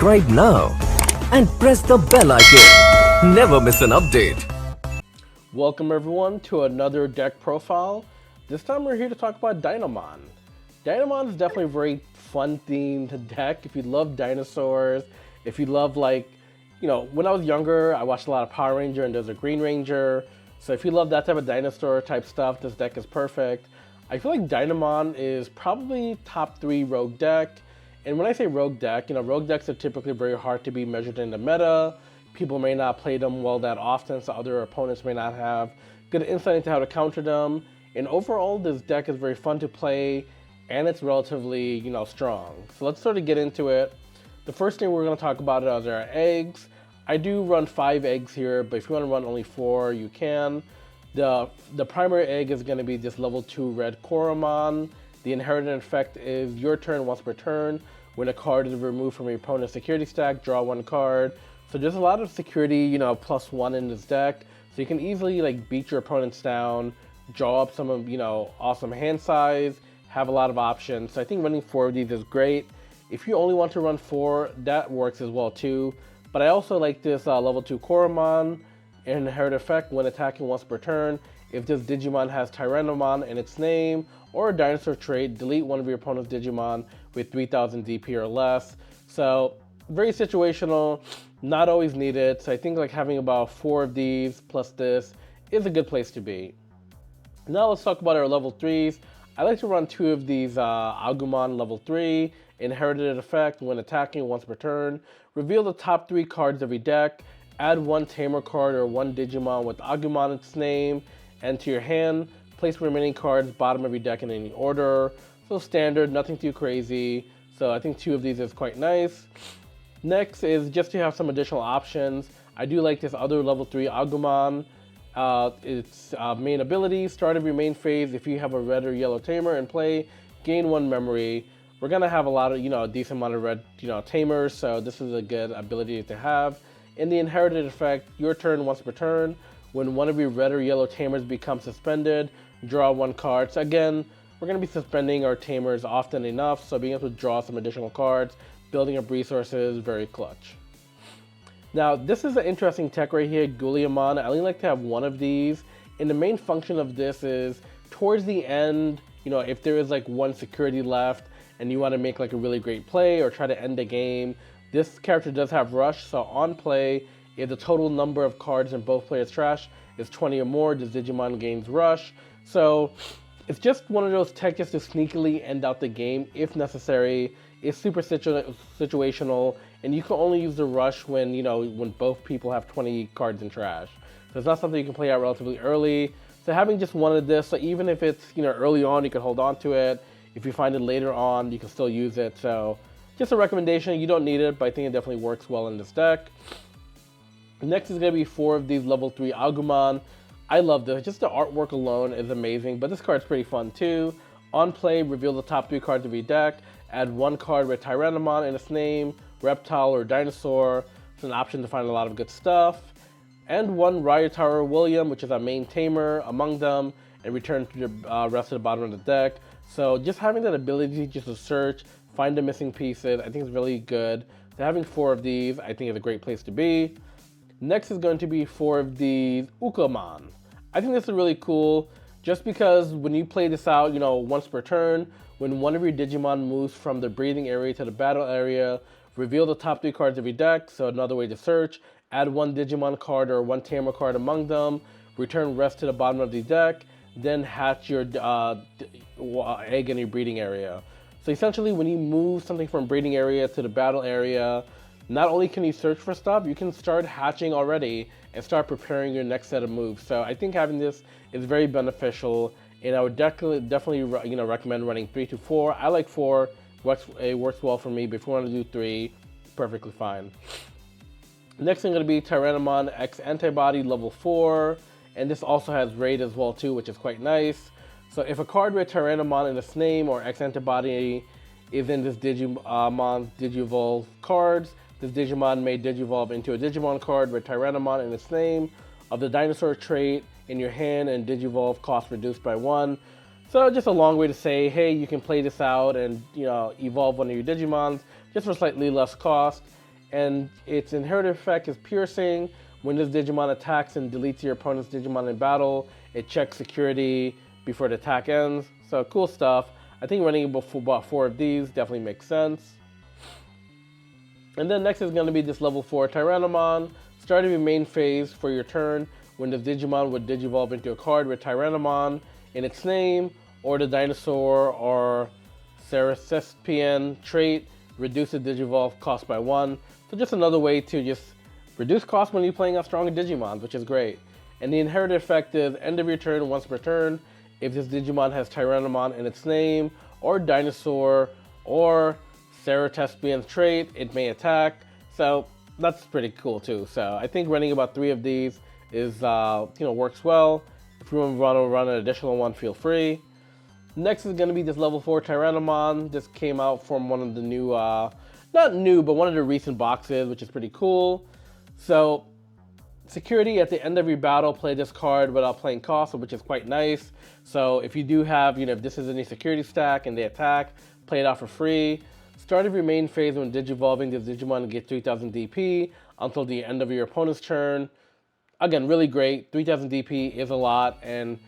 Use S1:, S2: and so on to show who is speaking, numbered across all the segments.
S1: subscribe now and press the bell icon. Never miss an update.
S2: Welcome everyone to another deck profile. This time we're here to talk about Dinomon. Dinomon is definitely a very fun themed deck. If you love dinosaurs, if you love when I was younger, I watched a lot of Power Ranger and there's a Green Ranger. So if you love that type of dinosaur type stuff, this deck is perfect. I feel like Dinomon is probably top 3 rogue deck. And when I say rogue deck, rogue decks are typically very hard to be measured in the meta. People may not play them well that often, so other opponents may not have good insight into how to counter them. And overall, this deck is very fun to play, and it's relatively, strong. So let's sort of get into it. The first thing we're going to talk about is our eggs. I do run 5 eggs here, but if you want to run only 4, you can. The primary egg is going to be this level 2 red Koromon. The inherited effect is your turn once per turn. When a card is removed from your opponent's security stack, draw 1 card. So there's a lot of security, +1 in this deck. So you can easily beat your opponents down, draw up some of, awesome hand size, have a lot of options. So I think running 4 of these is great. If you only want to run 4, that works as well too. But I also like this level 2 Koromon. Inherit effect when attacking once per turn. If this Digimon has Tyrannomon in its name or a dinosaur trait, delete one of your opponent's Digimon with 3000 DP or less. So very situational, not always needed. So I think having about 4 of these plus this is a good place to be. Now let's talk about our level 3s. I like to run 2 of these Agumon level 3. Inherited effect when attacking once per turn. Reveal the top 3 cards of your deck. Add 1 Tamer card or 1 Digimon with Agumon in its name and to your hand. Place remaining cards bottom of your deck in any order. So standard, nothing too crazy. So I think 2 of these is quite nice. Next is just to have some additional options. I do like this other level 3 Agumon. Its main ability, start of your main phase, if you have a red or yellow Tamer in play, gain 1 memory. We're gonna have a lot of, a decent amount of red, Tamers, so this is a good ability to have. In the inherited effect, your turn once per turn. When one of your red or yellow Tamers becomes suspended, draw 1 card. So again, we're going to be suspending our Tamers often enough, so being able to draw some additional cards, building up resources, very clutch. Now, this is an interesting tech right here, Gulliamon. I only like to have 1 of these, and the main function of this is, towards the end, if there is 1 security left, and you want to make a really great play or try to end the game, this character does have Rush, so on play, if the total number of cards in both players' trash is 20 or more, this Digimon gains Rush. So it's just one of those tech just to sneakily end out the game if necessary. It's super situational, and you can only use the Rush when, when both people have 20 cards in trash. So it's not something you can play out relatively early. So having just 1 of this, so even if it's, early on, you can hold on to it. If you find it later on, you can still use it. So just a recommendation, you don't need it, but I think it definitely works well in this deck. Next is going to be 4 of these level 3 Agumon. I love this, just the artwork alone is amazing, but this card's pretty fun too. On play, reveal the top 3 cards of your deck, add 1 card with Tyrannomon in its name, reptile or dinosaur. It's an option to find a lot of good stuff. And 1 Ryotaro William, which is a main tamer among them, and return to the rest of the bottom of the deck. So just having that ability just to search, find the missing pieces, I think is really good. So having 4 of these, I think is a great place to be. Next is going to be 4 of these Ukamon. I think this is really cool, just because when you play this out, once per turn, when one of your Digimon moves from the breathing area to the battle area, reveal the top 3 cards of your deck, so another way to search, add 1 Digimon card or 1 Tamer card among them, return rest to the bottom of the deck, then hatch your egg in your breeding area. So essentially, when you move something from breeding area to the battle area, not only can you search for stuff, you can start hatching already and start preparing your next set of moves. So I think having this is very beneficial, and I would definitely recommend running 3 to 4. I like 4, it works well for me, but if you want to do 3, perfectly fine. Next thing is going to be Tyrannomon X Antibody level 4, and this also has raid as well too, which is quite nice. So if a card with Tyrannomon in its name or X Antibody is in this Digimon Digivolve cards, this Digimon may Digivolve into a Digimon card with Tyrannomon in its name of the dinosaur trait in your hand, and Digivolve cost reduced by 1. So just a long way to say, hey, you can play this out and evolve one of your Digimons just for slightly less cost. and its inherited effect is piercing. When this Digimon attacks and deletes your opponent's Digimon in battle, it checks security before the attack ends. So cool stuff. I think running about 4 of these definitely makes sense. And then next is going to be this level 4 Tyrannomon. Starting your main phase for your turn, when the Digimon would digivolve into a card with Tyrannomon in its name, or the dinosaur or Cerecespian trait, reduce the Digivolve cost by 1. So just another way to just reduce cost when you're playing a stronger Digimon, which is great. And the inherited effect is end of your turn once per turn. If this Digimon has Tyrannomon in its name, or dinosaur, or Cerecespian trait, it may attack. So that's pretty cool too. So I think running about 3 of these is works well. If you want to run an additional one, feel free. Next is going to be this level 4 Tyrannomon. This came out from one of the new, not new, but one of the recent boxes, which is pretty cool. So, security, at the end of your battle, play this card without playing cost, which is quite nice. So if you do have, if this is any security stack and they attack, play it out for free. Start of your main phase when digivolving this Digimon gets 3000 DP until the end of your opponent's turn. Again, really great. 3000 DP is a lot, and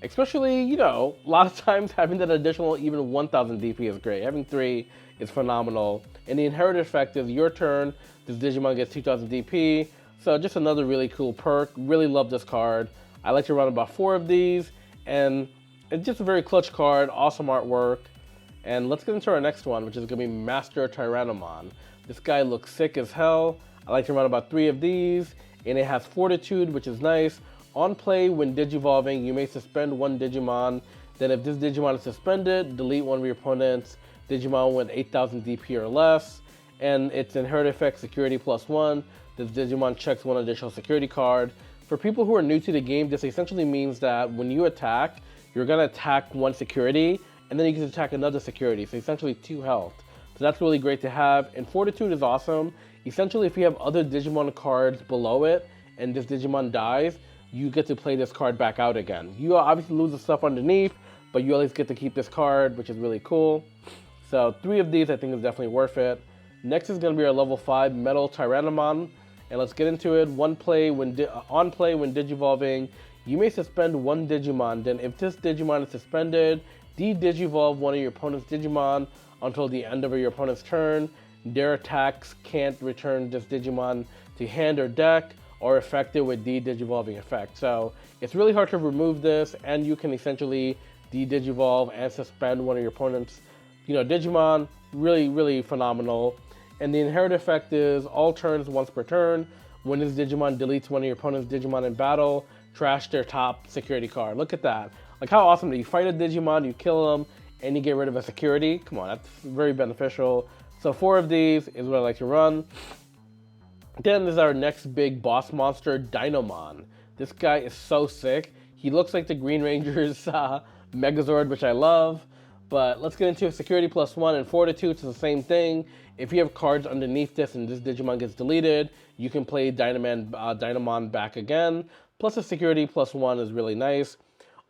S2: especially, a lot of times having that additional even 1000 DP is great. Having 3 is phenomenal. And the inherited effect is your turn, this Digimon gets 2000 DP. So just another really cool perk. Really love this card. I like to run about 4 of these, and it's just a very clutch card, awesome artwork. And let's get into our next one, which is going to be Master Tyrannomon. This guy looks sick as hell. I like to run about 3 of these, and it has Fortitude, which is nice. On play, when digivolving, you may suspend 1 Digimon. Then if this Digimon is suspended, delete one of your opponent's Digimon with 8000 DP or less. And its inherited effect, security +1. This Digimon checks 1 additional security card. For people who are new to the game, this essentially means that when you attack, you're going to attack 1 security, and then you can attack another security, so essentially 2 health. So that's really great to have. And Fortitude is awesome. Essentially, if you have other Digimon cards below it, and this Digimon dies, you get to play this card back out again. You obviously lose the stuff underneath, but you always get to keep this card, which is really cool. So 3 of these I think is definitely worth it. Next is going to be our level 5 Metal Tyrannomon, and let's get into it. On play when digivolving, you may suspend 1 Digimon. Then if this Digimon is suspended, de-digivolve one of your opponent's Digimon until the end of your opponent's turn. Their attacks can't return this Digimon to hand or deck, or affected with de-digivolving effect. So it's really hard to remove this, and you can essentially de-digivolve and suspend one of your opponent's Digimon. Really, really phenomenal. And the inherited effect is all turns once per turn. When this Digimon deletes one of your opponent's Digimon in battle, trash their top security card. Look at that. Like, how awesome that you fight a Digimon, you kill them, and you get rid of a security. Come on, that's very beneficial. So 4 of these is what I like to run. Then is our next big boss monster, Dinomon. This guy is so sick. He looks like the Green Ranger's Megazord, which I love. But let's get into security +1 and Fortitude. It's the same thing. If you have cards underneath this and this Digimon gets deleted, you can play Dinomon back again. Plus a security +1 is really nice.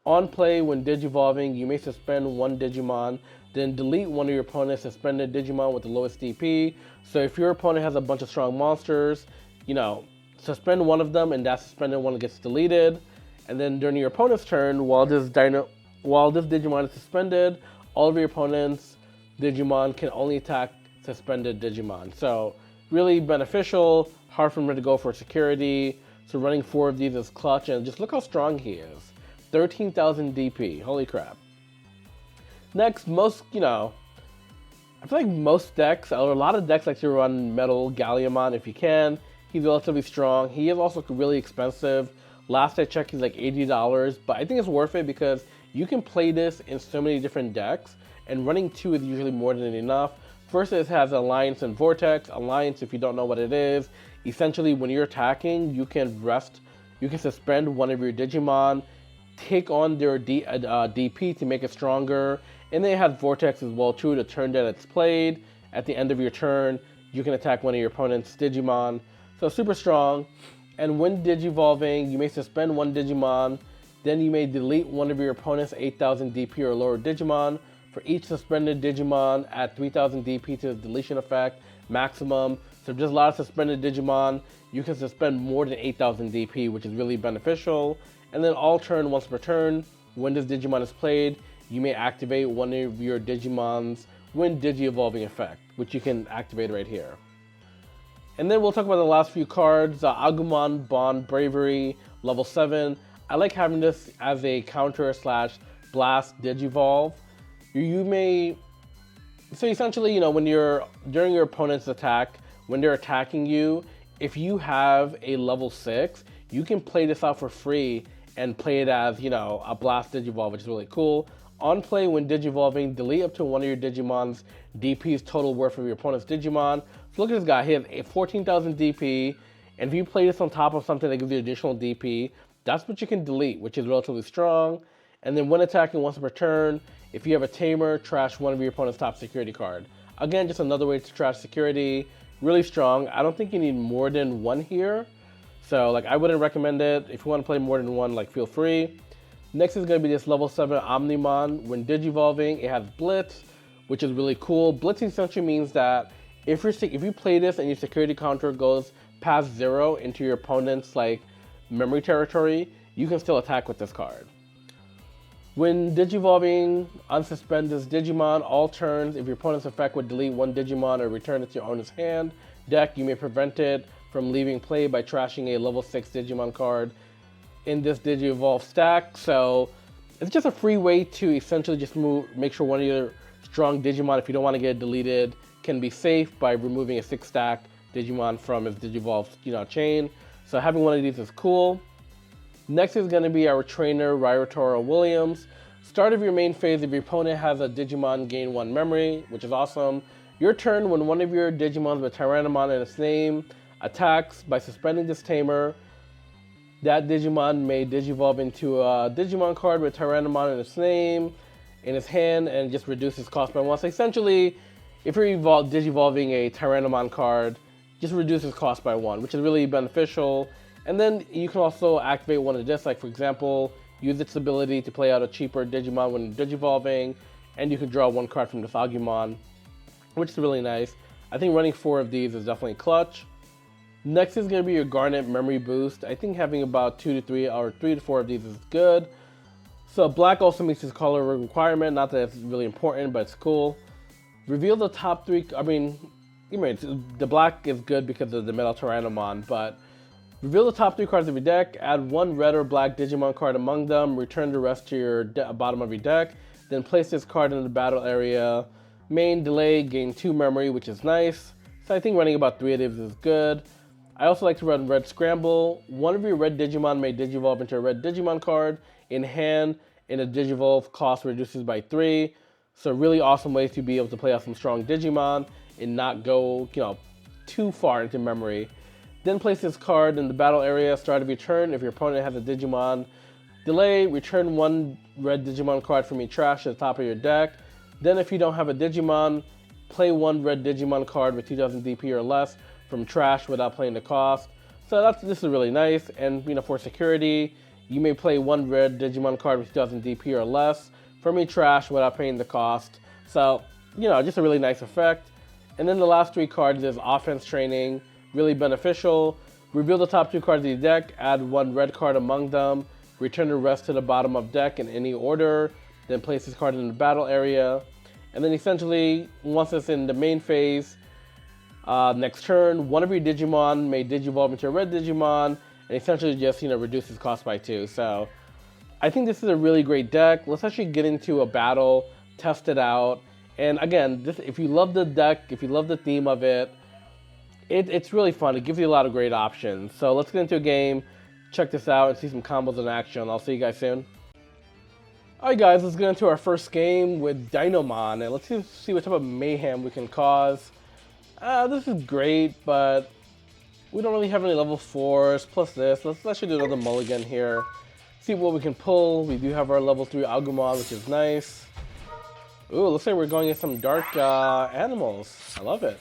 S2: On play, when digivolving, you may suspend 1 Digimon, then delete one of your opponent's suspended Digimon with the lowest DP. So if your opponent has a bunch of strong monsters, suspend one of them, and that suspended one gets deleted. And then during your opponent's turn, while this Digimon is suspended, all of your opponent's Digimon can only attack suspended Digimon. So really beneficial, hard for him to go for security. So running 4 of these is clutch, and just look how strong he is. 13,000 DP, holy crap. Next, I feel like most decks, or a lot of decks like to run Metal Galliamon if you can. He's relatively strong. He is also really expensive. Last I checked, he's like $80, but I think it's worth it because you can play this in so many different decks, and running 2 is usually more than enough. First, it has Alliance and Vortex. Alliance, if you don't know what it is, essentially when you're attacking, you can suspend one of your Digimon, take on their DP to make it stronger, and then it has Vortex as well too, the turn that it's played. At the end of your turn, you can attack one of your opponent's Digimon. So super strong. And when digivolving, you may suspend 1 Digimon, then you may delete one of your opponent's 8000 DP or lower Digimon. For each suspended Digimon, add 3000 DP to the deletion effect. maximum. So just a lot of suspended Digimon. You can suspend more than 8,000 DP, which is really beneficial. And then all turn, once per turn, when this Digimon is played, you may activate one of your Digimon's Wind Digi-Evolving effect, which you can activate right here. And then we'll talk about the last few cards. Agumon Bond Bravery, level 7. I like having this as a counter / blast Digivolve. You may, so essentially, you know, when you're, during your opponent's attack, when they're attacking you, if you have a level 6, you can play this out for free and play it as, you know, a blast Digivolve, which is really cool. On play, when Digivolving, delete up to one of your Digimon's DP's total worth of your opponent's Digimon. So look at this guy, he has 14,000 DP, and if you play this on top of something that gives you additional DP, that's what you can delete, which is relatively strong. And then when attacking once per turn, if you have a Tamer, trash one of your opponent's top security card. Again, just another way to trash security, really strong. I don't think you need more than one here. So like I wouldn't recommend it. If you want to play more than one, like feel free. Next is going to be this level 7 Omnimon. When Digivolving, it has Blitz, which is really cool. Blitz essentially means that if you play this and your security counter goes past 0 into your opponent's like memory territory, you can still attack with this card. When Digivolving, unsuspend this Digimon all turns. If your opponent's effect would delete one Digimon or return it to your owner's hand deck, you may prevent it from leaving play by trashing a level 6 Digimon card in this Digi-Evolve stack. So it's just a free way to essentially just make sure one of your strong Digimon, if you don't want to get it deleted, can be safe by removing a 6-stack Digimon from its Digi-Evolve, you know, chain. So having one of these is cool. Next is going to be our trainer, Ryotora Williams. Start of your main phase, if your opponent has a Digimon, gain 1 memory, which is awesome. Your turn, when one of your Digimons with Tyrannomon in its name attacks by suspending this Tamer, that Digimon may Digivolve into a Digimon card with Tyrannomon in its name, in its hand, and just reduce its cost by 1. So essentially, if you're Digivolving a Tyrannomon card, just reduce its cost by 1, which is really beneficial. And then you can also activate one of this, like for example, use its ability to play out a cheaper Digimon when Digivolving, and you can draw 1 card from this Agumon, which is really nice. I think running 4 of these is definitely clutch. Next is going to be your Garnet Memory Boost. I think having about 2 to 3 or 3 to 4 of these is good. So black also meets this color requirement, not that it's really important, but it's cool. Reveal the top 3, the black is good because of the Metal Tyrannomon, but reveal the top 3 cards of your deck, add 1 red or black Digimon card among them, return the rest to your bottom of your deck, then place this card in the battle area. Main delay, gain 2 memory, which is nice. So I think running about 3 of these is good. I also like to run Red Scramble. One of your red Digimon may Digivolve into a red Digimon card in hand, and the Digivolve cost reduces by 3. So really awesome way to be able to play out some strong Digimon and not go, you know, too far into memory. Then place this card in the battle area, start of your turn. If your opponent has a Digimon delay, return 1 red Digimon card from your trash to the top of your deck. Then if you don't have a Digimon, play 1 red Digimon card with 2000 DP or less from trash without playing the cost. So this is really nice. And you know, for security, you may play 1 red Digimon card with 2000 DP or less from your trash without paying the cost. So, you know, just a really nice effect. And then the last 3 cards is Offense Training, really beneficial. Reveal the top 2 cards of your deck, add 1 red card among them, return the rest to the bottom of deck in any order, then place this card in the battle area. And then essentially, once it's in the main phase, next turn, one of your Digimon may Digivolve into a red Digimon, and essentially just, you know, reduce its cost by 2. So I think this is a really great deck. Let's actually get into a battle, test it out. And again, if you love the deck, if you love the theme of it, it's really fun. It gives you a lot of great options. So let's get into a game, check this out, and see some combos in action. I'll see you guys soon. Alright guys, let's get into our first game with Dinomon, and let's see what type of mayhem we can cause. This is great, but we don't really have any level 4s, plus this. Let's actually do another mulligan here. See what we can pull. We do have our level 3 Agumon, which is nice. Ooh, looks like we're going into some dark animals. I love it.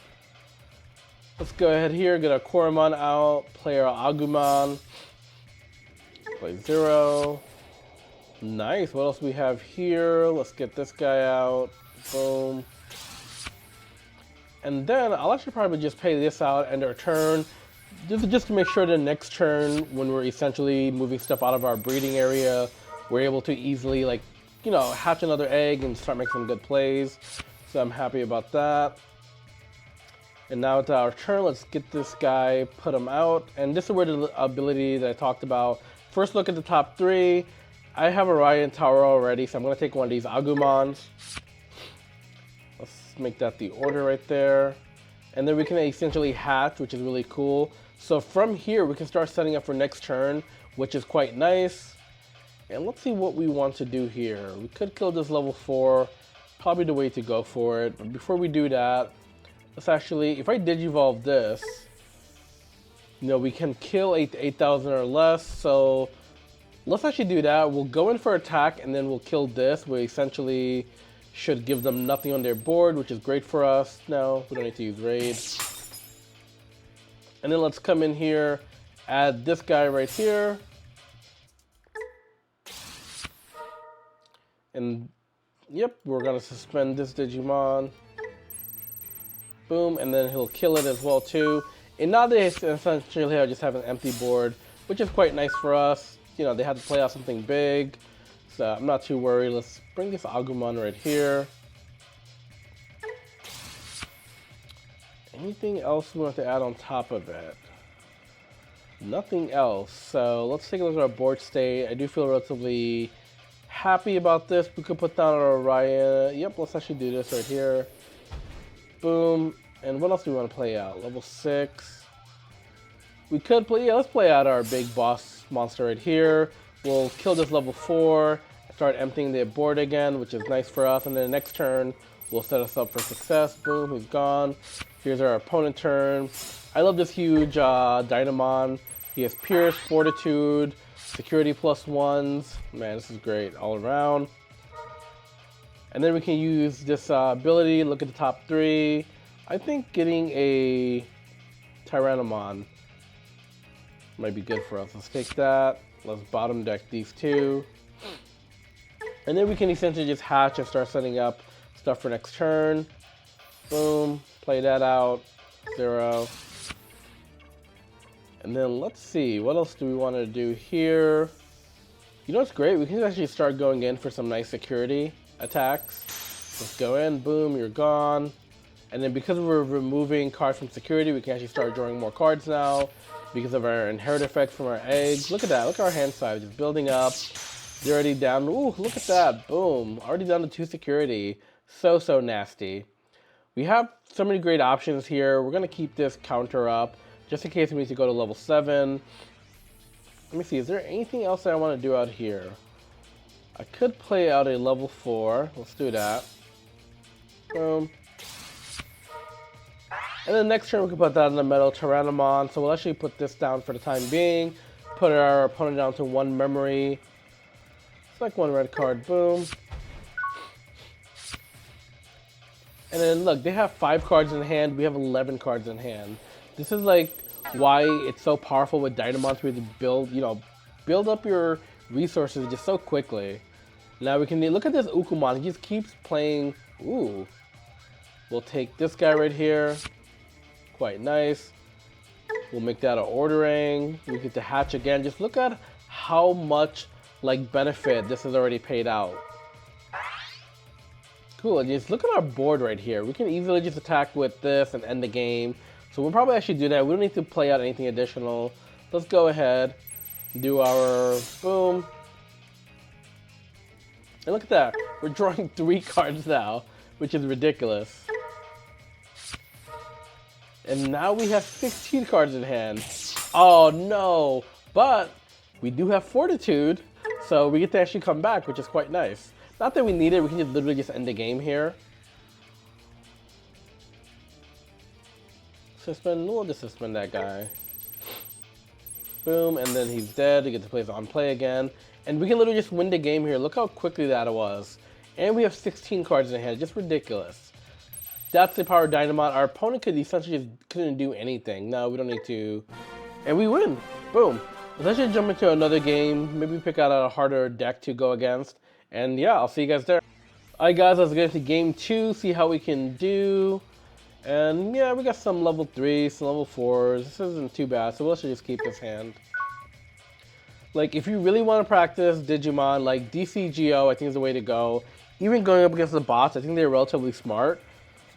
S2: Let's go ahead here, get our Koromon out, play our Agumon. Play 0. Nice, what else we have here? Let's get this guy out. Boom. And then I'll actually probably just pay this out end our turn, just to make sure the next turn, when we're essentially moving stuff out of our breeding area, we're able to easily, like, you know, hatch another egg and start making some good plays. So I'm happy about that. And now it's our turn. Let's get this guy, put him out. And this is where the ability that I talked about. First look at the top three. I have Orion Tower already, so I'm going to take one of these Agumons. Let's make that the order right there. And then we can essentially hatch, which is really cool. So from here, we can start setting up for next turn, which is quite nice. And let's see what we want to do here. We could kill this level 4, probably the way to go for it. But before we do that, let's actually, if I Digivolve this, you know, we can kill 8,000 or less. So let's actually do that. We'll go in for attack and then we'll kill this. We essentially should give them nothing on their board, which is great for us. No, we don't need to use raid. And then let's come in here, add this guy right here. And yep, we're gonna suspend this Digimon. Boom, and then he'll kill it as well too. And nowadays, essentially, I just have an empty board, which is quite nice for us. You know, they had to play out something big, so I'm not too worried. Let's bring this Agumon right here. Anything else we want to add on top of it? Nothing else. So let's take a look at our board state. I do feel relatively happy about this. We could put down our Orion. Yep, let's actually do this right here. Boom. And what else do we want to play out? Level 6. We could play, yeah, let's play out our big boss monster right here. We'll kill this level 4, start emptying the board again, which is nice for us. And then the next turn, we'll set us up for success. Boom, he's gone. Here's our opponent turn. I love this huge Dinomon. He has Pierce, Fortitude, Security +1s. Man, this is great all around. And then we can use this ability, look at the top 3. I think getting a Tyrannomon might be good for us. Let's take that. Let's bottom deck these 2. And then we can essentially just hatch and start setting up stuff for next turn. Boom. Play that out. 0. And then let's see. What else do we want to do here? You know what's great? We can actually start going in for some nice security attacks. Let's go in. Boom. You're gone. And then because we're removing cards from security, we can actually start drawing more cards now because of our inherit effect from our eggs. Look at that. Look at our hand size. Just building up. They're already down. Ooh, look at that. Boom. Already down to 2 security. So, so nasty. We have so many great options here. We're going to keep this counter up just in case we need to go to level 7. Let me see. Is there anything else that I want to do out here? I could play out a level 4. Let's do that. Boom. And then next turn we can put that in the metal Tyrannomon. So we'll actually put this down for the time being. Put our opponent down to 1 memory. It's like 1 red card. Boom. And then look, they have 5 cards in hand. We have 11 cards in hand. This is like why it's so powerful with Dinomon to build, you know, build up your resources just so quickly. Now we can look at this Ukumon. He just keeps playing. Ooh. We'll take this guy right here. Quite nice. We'll make that an ordering. We get to hatch again. Just look at how much like benefit this has already paid out. Cool. And just look at our board right here. We can easily just attack with this and end the game. So we'll probably actually do that. We don't need to play out anything additional. Let's go ahead, do our boom. And look at that. We're drawing 3 cards now, which is ridiculous. And now we have 16 cards in hand. Oh no, but we do have Fortitude, so we get to actually come back, which is quite nice. Not that we need it, we can just literally just end the game here. Suspend, we'll just suspend that guy. Boom, and then he's dead. We get to play on play again. And we can literally just win the game here. Look how quickly that was. And we have 16 cards in hand, just ridiculous. That's the power of Dinomon. Our opponent could essentially just couldn't do anything. No, we don't need to. And we win. Boom. Let's just jump into another game. Maybe pick out a harder deck to go against. And yeah, I'll see you guys there. Alright guys, let's get into game 2, see how we can do. And yeah, we got some level 3s, some level 4s. This isn't too bad, so we'll actually just keep this hand. Like, if you really want to practice Digimon, like DCGO, I think is the way to go. Even going up against the bots, I think they're relatively smart.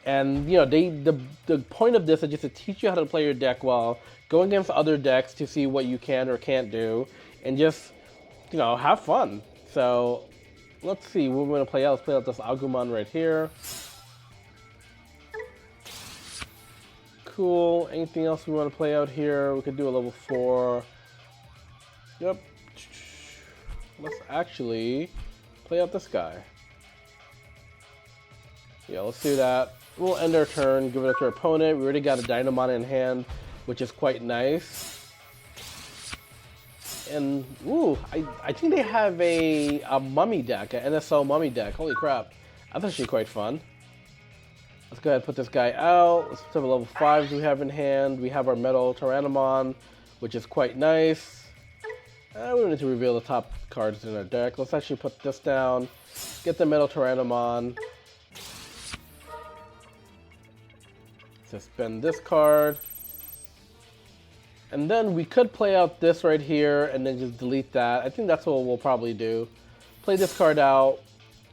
S2: And, you know, the point of this is just to teach you how to play your deck well, go against other decks to see what you can or can't do, and just, you know, have fun. So, let's see what we're going to play out. Let's play out this Agumon right here. Cool. Anything else we want to play out here? We could do a level 4. Yep. Let's actually play out this guy. Yeah, let's do that. We'll end our turn, give it up to our opponent. We already got a Dinomon in hand, which is quite nice. And, ooh, I think they have a mummy deck, an NSO mummy deck. Holy crap. That's actually quite fun. Let's go ahead and put this guy out. Let's put the level 5s we have in hand. We have our Metal Tyrannomon, which is quite nice. We don't need to reveal the top cards in our deck. Let's actually put this down. Get the Metal Tyrannomon. Suspend this card. And then we could play out this right here and then just delete that. I think that's what we'll probably do. Play this card out.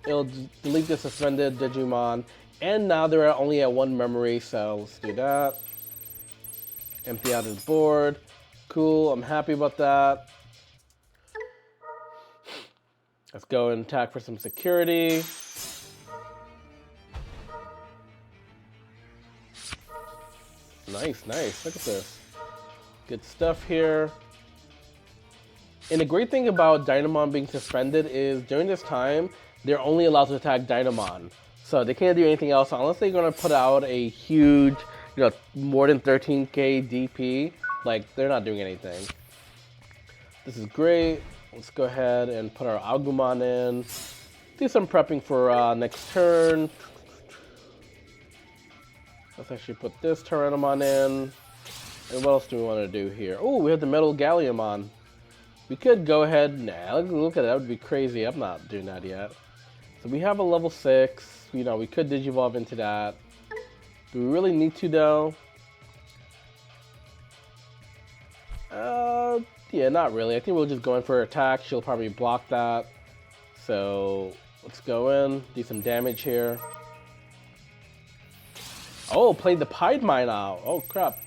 S2: It'll delete the suspended Digimon. And now they're only at 1 memory, so let's do that. Empty out his board. Cool, I'm happy about that. Let's go and attack for some security. Nice, nice. Look at this. Good stuff here. And the great thing about Dinomon being suspended is during this time, they're only allowed to attack Dinomon. So they can't do anything else unless they're going to put out a huge, you know, more than 13k DP. Like, they're not doing anything. This is great. Let's go ahead and put our Agumon in. Do some prepping for next turn. Let's actually put this Tyrannomon in. And what else do we want to do here? Oh, we have the Metal Galliumon. We could go ahead. Nah, look at that. That would be crazy. I'm not doing that yet. So we have a level 6. You know, we could Digivolve into that. Do we really need to, though? Yeah, not really. I think we'll just go in for attack. She'll probably block that. So let's go in, do some damage here. Oh, played the Pied Mine out. Oh, crap.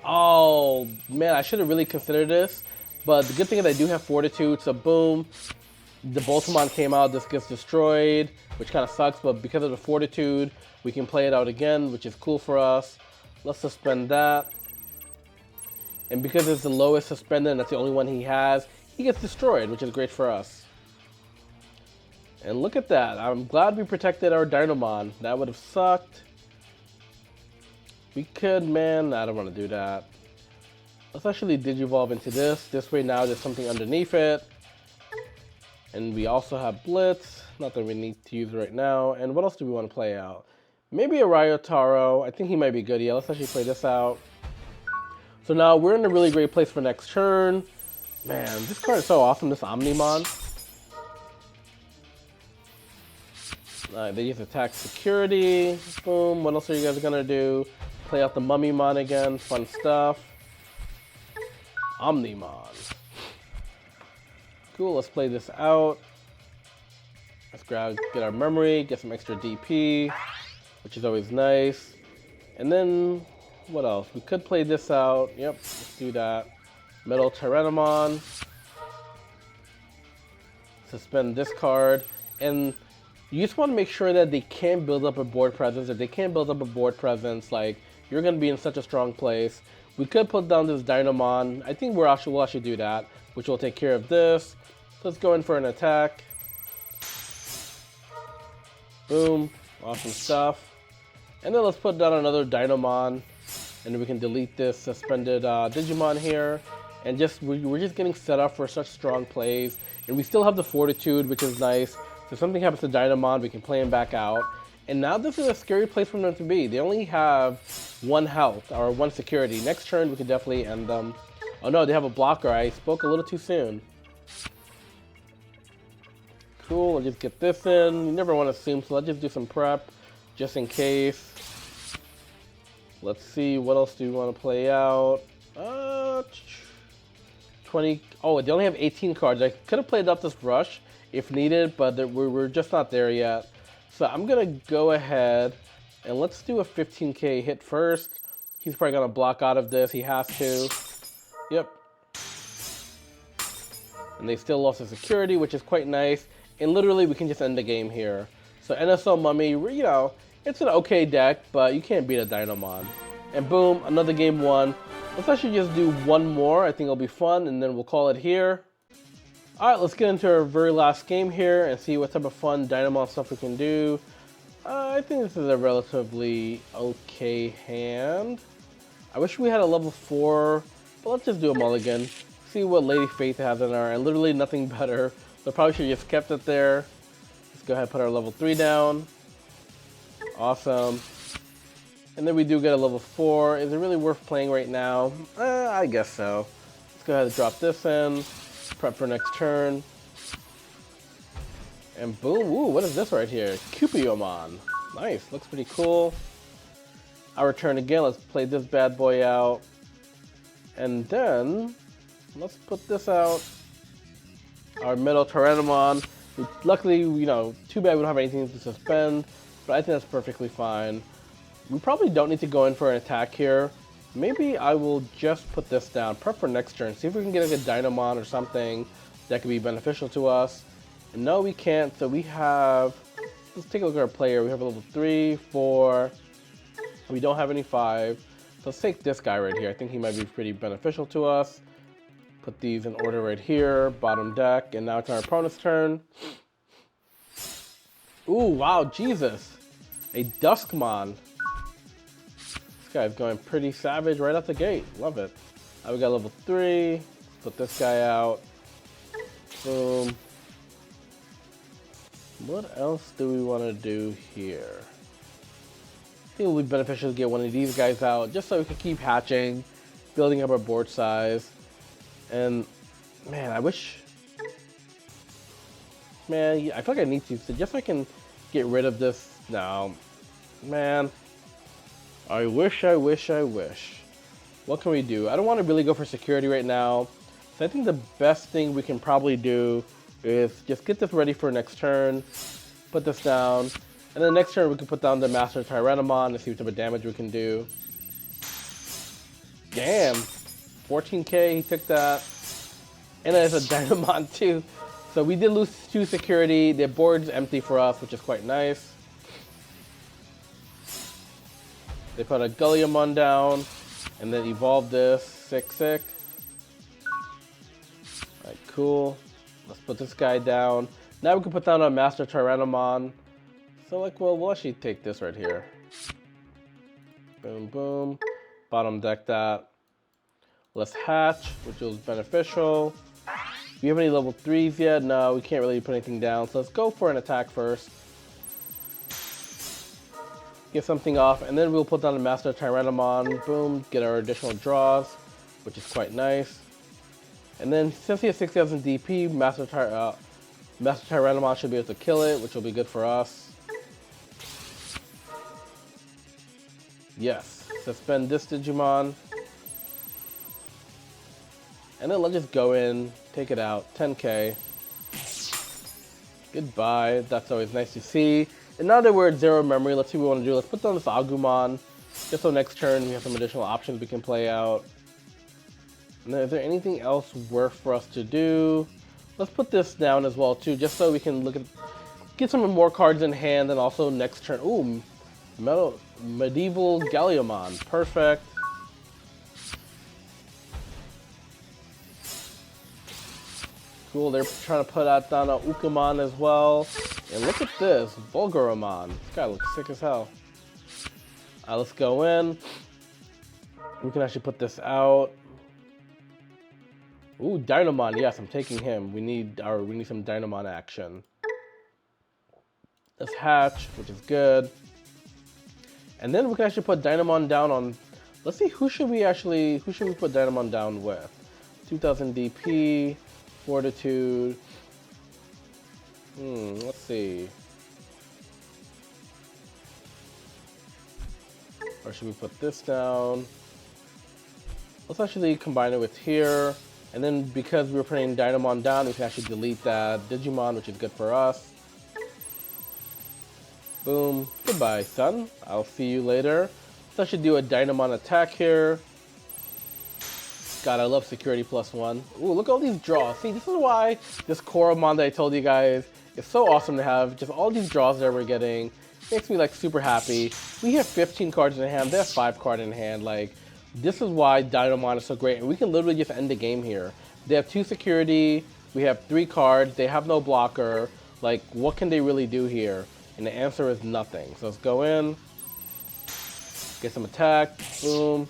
S2: Oh, man, I should have really considered this. But the good thing is I do have Fortitude, so boom. The Boltamon came out, this gets destroyed, which kind of sucks, but because of the Fortitude, we can play it out again, which is cool for us. Let's suspend that. And because it's the lowest suspended and that's the only one he has, he gets destroyed, which is great for us. And look at that. I'm glad we protected our Dinomon. That would have sucked. We could, man, I don't want to do that. Let's actually Digivolve into this. This way now there's something underneath it. And we also have Blitz. Not that we need to use it right now. And what else do we want to play out? Maybe a Ryotaro. I think he might be good. Yeah, let's actually play this out. So now we're in a really great place for next turn. Man, this card is so awesome, this Omnimon. They just attack security. Boom. What else are you guys gonna do? Play out the Mummymon again. Fun stuff. Omnimon. Cool, let's play this out. Let's get our memory, get some extra DP, which is always nice. And then, what else? We could play this out. Yep, let's do that. Metal Tyrannomon. Suspend this card. And you just want to make sure that they can't build up a board presence. If they can't build up a board presence, like, you're going to be in such a strong place. We could put down this Dinomon. I think we'll actually do that, which will take care of this. So let's go in for an attack. Boom. Awesome stuff. And then let's put down another Dinomon. And then we can delete this suspended Digimon here. And we're just getting set up for such strong plays. And we still have the Fortitude, which is nice. So if something happens to Dinomon, we can play him back out. And now this is a scary place for them to be. They only have 1 health, or 1 security. Next turn, we can definitely end them. Oh no, they have a blocker. I spoke a little too soon. Cool, I'll just get this in. You never want to assume, so let's just do some prep, just in case. Let's see, what else do we want to play out? 20. Oh, they only have 18 cards. I could have played up this rush if needed, but we're just not there yet. So I'm going to go ahead and let's do a 15k hit first. He's probably going to block out of this. He has to. Yep. And they still lost the security, which is quite nice. And literally, we can just end the game here. So NSO Mummy, you know, it's an okay deck, but you can't beat a Dinomon. And boom, another game won. Let's actually just do one more. I think it'll be fun, and then we'll call it here. All right, let's get into our very last game here and see what type of fun Dinomon stuff we can do. I think this is a relatively okay hand. I wish we had a level 4, but let's just do a mulligan. See what Lady Faith has in our, and literally nothing better. So probably should have just kept it there. Let's go ahead and put our level 3 down. Awesome. And then we do get a level 4. Is it really worth playing right now? I guess so. Let's go ahead and drop this in. Prep for next turn. And boom, ooh, what is this right here? Cupidamon. Nice, looks pretty cool. Our turn again, let's play this bad boy out. And then, let's put this out. Our middle Tyrannomon. Luckily, you know, too bad we don't have anything to suspend, but I think that's perfectly fine. We probably don't need to go in for an attack here. Maybe I will just put this down, prep for next turn, see if we can get like a Dinomon or something that could be beneficial to us. And no, we can't, so we have, let's take a look at our player. We have a level 3, 4, we don't have any 5. So let's take this guy right here. I think he might be pretty beneficial to us. Put these in order right here, bottom deck, and now it's our opponent's turn. Ooh, wow, Jesus. A Duskmon. This guy's going pretty savage right out the gate. Love it. Now we got level 3. Put this guy out. Boom. What else do we want to do here? I think it would be beneficial to get one of these guys out just so we can keep hatching, building up our board size. And man, I wish, man, I feel like I need to, so just so I can get rid of this now. Man, I wish. What can we do? I don't want to really go for security right now. So I think the best thing we can probably do is just get this ready for next turn, put this down, and then next turn we can put down the Master Tyrannomon and see what type of damage we can do. Damn, 14k, he took that. And then it's a Dinomon too. So we did lose 2 security. The board's empty for us, which is quite nice. They put a Gulliamon down, and then evolved this. Sick. Alright, cool. Let's put this guy down. Now we can put down a Master Tyrannomon. So like, well, we'll actually take this right here. Boom, boom. Bottom deck that. Let's hatch, which was beneficial. Do we have any level 3s yet? No, we can't really put anything down. So let's go for an attack first. Get something off, and then we'll put down a Master Tyrannomon. Boom, get our additional draws, which is quite nice. And then since he has 6,000 DP, Master Tyrannomon should be able to kill it, which will be good for us. Yes, suspend this Digimon. And then let's just go in, take it out, 10k. Goodbye, that's always nice to see. And now that we're at 0 memory, let's see what we want to do. Let's put down this Agumon, just so next turn we have some additional options we can play out. And then is there anything else worth for us to do? Let's put this down as well too, just so we can look at, get some more cards in hand, and also next turn. Ooh, Medieval Galliamon, perfect. Cool, they're trying to put out down a Ukamon as well. And look at this, Vulgaramon. This guy looks sick as hell. Let's go in. We can actually put this out. Ooh, Dinomon, yes, I'm taking him. We need some Dinomon action. Let's hatch, which is good. And then we can actually put Dinomon down on, let's see, who should we put Dinomon down with? 2000 DP, Fortitude. Let's see. Or should we put this down? Let's actually combine it with here. And then because we were putting Dinomon down, we can actually delete that Digimon, which is good for us. Boom. Goodbye, son. I'll see you later. Let's actually do a Dinomon attack here. God, I love security +1. Ooh, look at all these draws. See, this is why this Koromon that I told you guys is so awesome to have. Just all these draws that we're getting makes me like super happy. We have 15 cards in hand. They have 5 cards in hand. Like, this is why Dinomon is so great. And we can literally just end the game here. They have 2 security. We have 3 cards. They have no blocker. Like, what can they really do here? And the answer is nothing. So let's go in. Get some attack. Boom.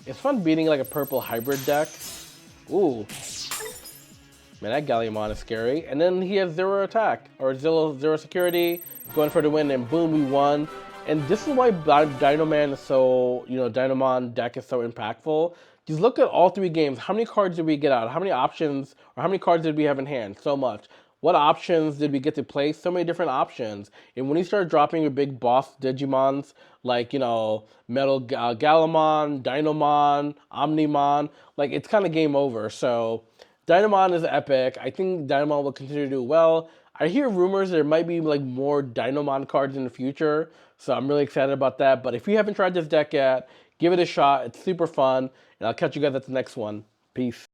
S2: It's fun beating like a purple hybrid deck. Ooh. Man, that Galliamon is scary. And then he has 0 attack, or 0 security, going for the win, and boom, we won. And this is why Dinomon is so, Dinomon deck is so impactful. Just look at all 3 games. How many cards did we get out? How many options, or how many cards did we have in hand? So much. What options did we get to play? So many different options. And when you start dropping your big boss Digimons, like, Metal Galamon, Dinomon, Omnimon, like, it's kind of game over. So, Dinomon is epic. I think Dinomon will continue to do well. I hear rumors there might be, like, more Dinomon cards in the future. So, I'm really excited about that. But if you haven't tried this deck yet, give it a shot. It's super fun. And I'll catch you guys at the next one. Peace.